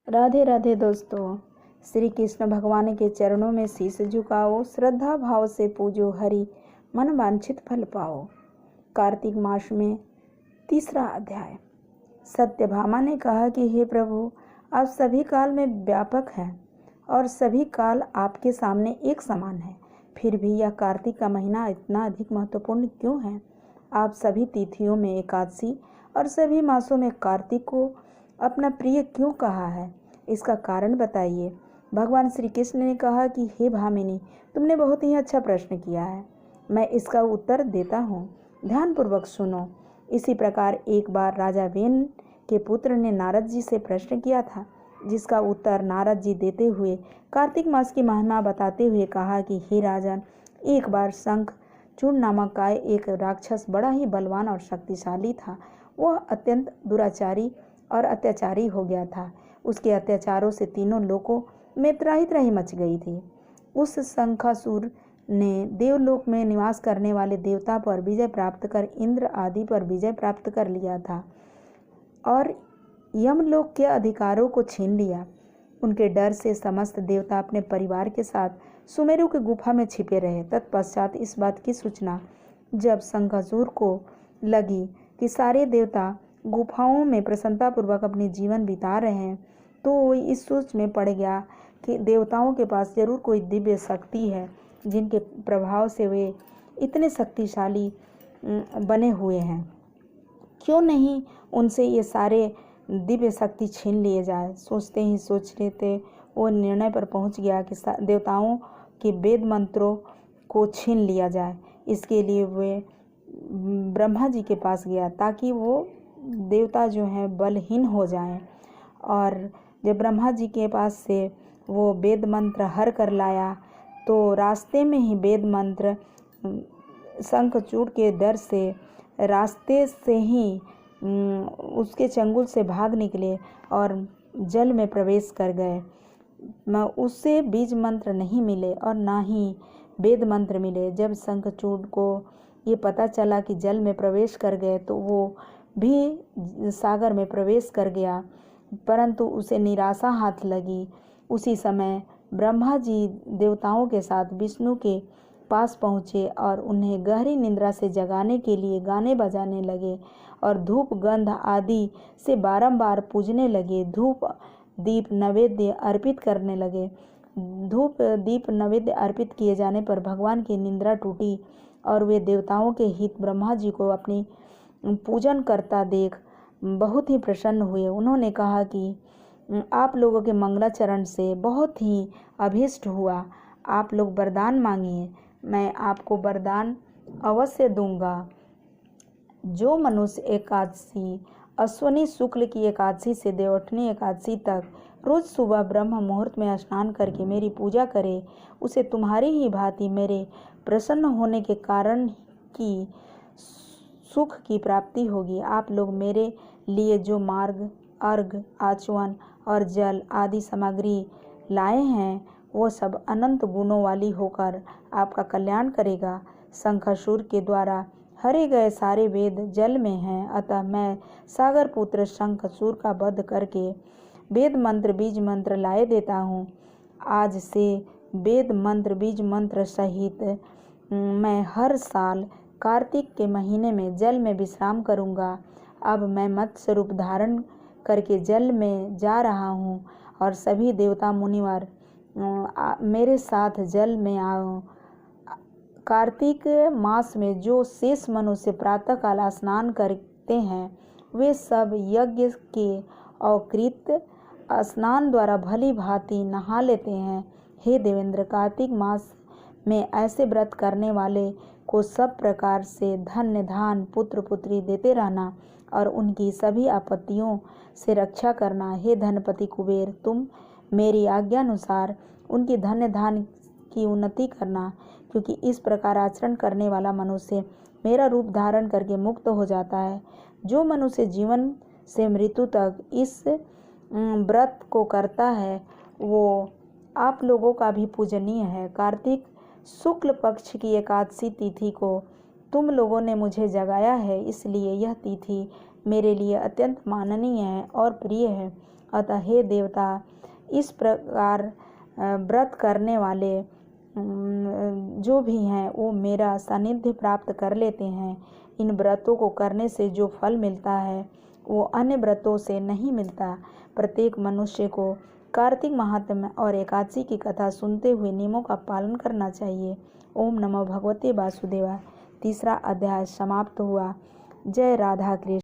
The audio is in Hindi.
राधे राधे दोस्तों। श्री कृष्ण भगवान के चरणों में शीश झुकाओ, श्रद्धा भाव से पूजो हरि, मन वांछित फल पाओ। कार्तिक मास में तीसरा अध्याय। सत्यभामा ने कहा कि हे प्रभु, आप सभी काल में व्यापक हैं और सभी काल आपके सामने एक समान है। फिर भी यह कार्तिक का महीना इतना अधिक महत्वपूर्ण क्यों है? आप सभी तिथियों में एकादशी और सभी मासों में कार्तिक को अपना प्रिय क्यों कहा है? इसका कारण बताइए। भगवान श्री कृष्ण ने कहा कि हे भामिनी, तुमने बहुत ही अच्छा प्रश्न किया है। मैं इसका उत्तर देता हूँ, ध्यानपूर्वक सुनो। इसी प्रकार एक बार राजा वेन के पुत्र ने नारद जी से प्रश्न किया था, जिसका उत्तर नारद जी देते हुए कार्तिक मास की महिमा बताते हुए कहा कि हे राजन, एक बार शंखचूड़ नामक का एक राक्षस बड़ा ही बलवान और शक्तिशाली था। वह अत्यंत दुराचारी और अत्याचारी हो गया था। उसके अत्याचारों से तीनों लोकों में त्राही त्राही मच गई थी। उस शंखासुर ने देवलोक में निवास करने वाले देवता पर विजय प्राप्त कर इंद्र आदि पर विजय प्राप्त कर लिया था और यमलोक के अधिकारों को छीन लिया। उनके डर से समस्त देवता अपने परिवार के साथ सुमेरु की गुफा में छिपे रहे। तत्पश्चात इस बात की सूचना जब शंखासुर को लगी कि सारे देवता गुफाओं में प्रसन्नतापूर्वक अपने जीवन बिता रहे हैं, तो वो इस सोच में पड़ गया कि देवताओं के पास जरूर कोई दिव्य शक्ति है, जिनके प्रभाव से वे इतने शक्तिशाली बने हुए हैं। क्यों नहीं उनसे ये सारे दिव्य शक्ति छीन लिए जाए? सोचते ही सोचते वो निर्णय पर पहुंच गया कि देवताओं के वेद मंत्रों को छीन लिया जाए। इसके लिए वे ब्रह्मा जी के पास गया ताकि वो देवता जो हैं बलहीन हो जाएं। और जब ब्रह्मा जी के पास से वो वेद मंत्र हर कर लाया, तो रास्ते में ही वेद मंत्र शंखचूड़ के डर से रास्ते से ही उसके चंगुल से भाग निकले और जल में प्रवेश कर गए। उससे बीज मंत्र नहीं मिले और ना ही वेद मंत्र मिले। जब शंखचूड़ को ये पता चला कि जल में प्रवेश कर गए, तो वो भी सागर में प्रवेश कर गया, परंतु उसे निराशा हाथ लगी। उसी समय ब्रह्मा जी देवताओं के साथ विष्णु के पास पहुँचे और उन्हें गहरी निद्रा से जगाने के लिए गाने बजाने लगे और धूप गंध आदि से बारंबार पूजने लगे। धूप दीप नैवेद्य अर्पित करने लगे। धूप दीप नैवेद्य अर्पित किए जाने पर भगवान की निद्रा टूटी और वे देवताओं के हित ब्रह्मा जी को अपनी पूजन करता देख बहुत ही प्रसन्न हुए। उन्होंने कहा कि आप लोगों के मंगलाचरण से बहुत ही अभीष्ट हुआ। आप लोग वरदान मांगिए, मैं आपको वरदान अवश्य दूंगा। जो मनुष्य एकादशी, अश्विनी शुक्ल की एकादशी से देवउठनी एकादशी तक रोज सुबह ब्रह्म मुहूर्त में स्नान करके मेरी पूजा करे, उसे तुम्हारी ही भांति मेरे प्रसन्न होने के कारण की सुख की प्राप्ति होगी। आप लोग मेरे लिए जो मार्ग, अर्घ, आचमन और जल आदि सामग्री लाए हैं, वो सब अनंत गुणों वाली होकर आपका कल्याण करेगा। शंखासुर के द्वारा हरे गए सारे वेद जल में हैं, अतः मैं सागर पुत्र शंखासुर का वध करके वेद मंत्र बीज मंत्र लाए देता हूँ। आज से वेद मंत्र बीज मंत्र सहित मैं हर साल कार्तिक के महीने में जल में विश्राम करूँगा। अब मैं मत्स्य रूप धारण करके जल में जा रहा हूँ और सभी देवता मुनिवर मेरे साथ जल में आओ। कार्तिक मास में जो शेष मनुष्य प्रातःकाल स्नान करते हैं, वे सब यज्ञ के अकृत स्नान द्वारा भली भांति नहा लेते हैं। हे देवेंद्र, कार्तिक मास में ऐसे व्रत करने वाले को सब प्रकार से धन्य धान पुत्र पुत्री देते रहना और उनकी सभी आपत्तियों से रक्षा करना। हे धनपति कुबेर, तुम मेरी आज्ञानुसार उनकी धन्य धान की उन्नति करना, क्योंकि इस प्रकार आचरण करने वाला मनुष्य मेरा रूप धारण करके मुक्त हो जाता है। जो मनुष्य जीवन से मृत्यु तक इस व्रत को करता है, वो आप लोगों का भी पूजनीय है। कार्तिक शुक्ल पक्ष की एकादशी तिथि को तुम लोगों ने मुझे जगाया है, इसलिए यह तिथि मेरे लिए अत्यंत माननीय है और प्रिय है। अतः हे देवता, इस प्रकार व्रत करने वाले जो भी हैं वो मेरा सानिध्य प्राप्त कर लेते हैं। इन व्रतों को करने से जो फल मिलता है वो अन्य व्रतों से नहीं मिलता। प्रत्येक मनुष्य को कार्तिक महात्म्य और एकादशी की कथा सुनते हुए नियमों का पालन करना चाहिए। ओम नमो भगवते वासुदेवाय। तीसरा अध्याय समाप्त हुआ। जय राधा कृष्ण।